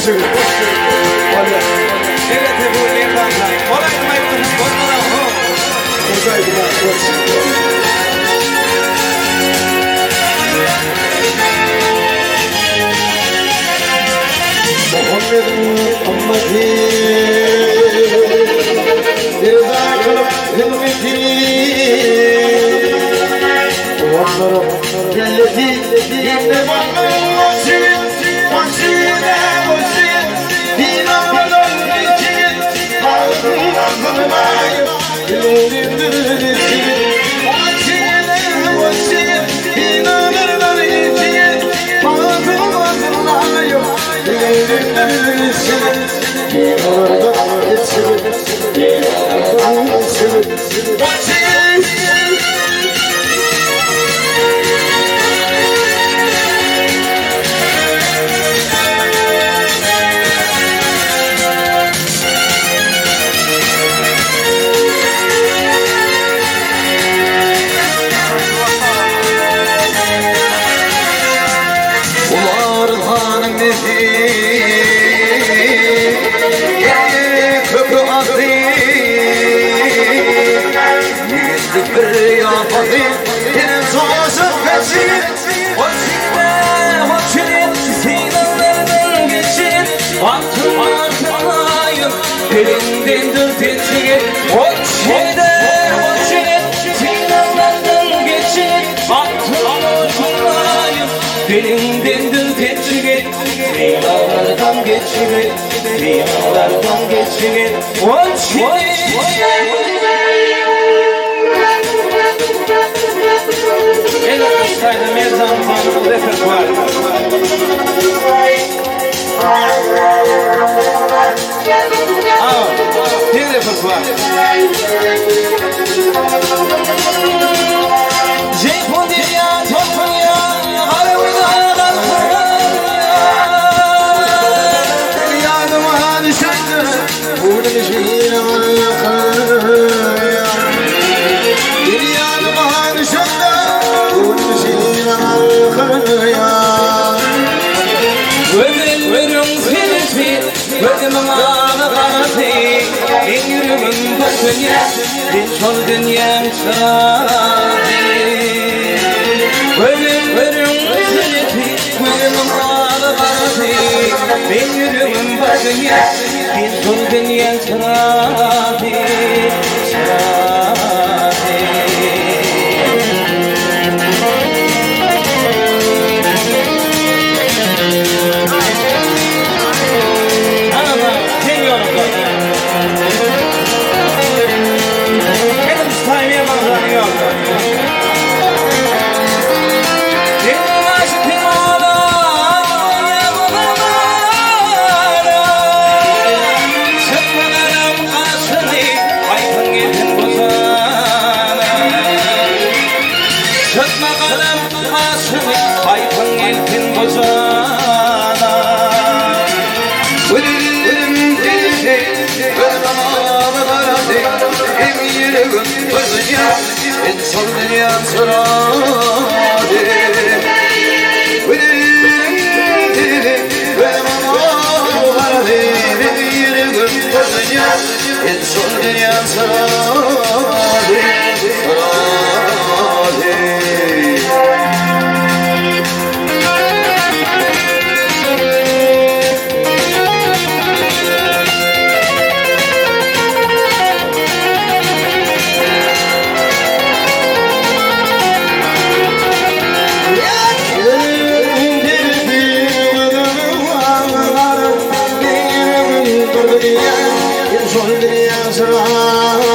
Olha, ele é devolver pra cá. Olha aí, como é que tá bota na rua. Pois aí, محمد أمتي إذا كنت همتي والضرب الذي إنما المصير وسيل وسيل دينا ولنجيل أغنى معي يولد الرسيل وسيل وسيل دينا ولنجيل أغنى معي Belimdendir teçhige, dünyalardan geçirir, dünyalardan geçirir. Ele sai da mesa no repertório. Tem repertório. Gente, bom dia, Sol dünyam sadi Ölüm zileti Ölüm ağrılardi Ben yürümüm başıya Bir sol dünyam sadi Sol dünyam sıradi Ve mamağaradi Yürügüm gözünya Sol dünyam sıradi Sol dünya sıradi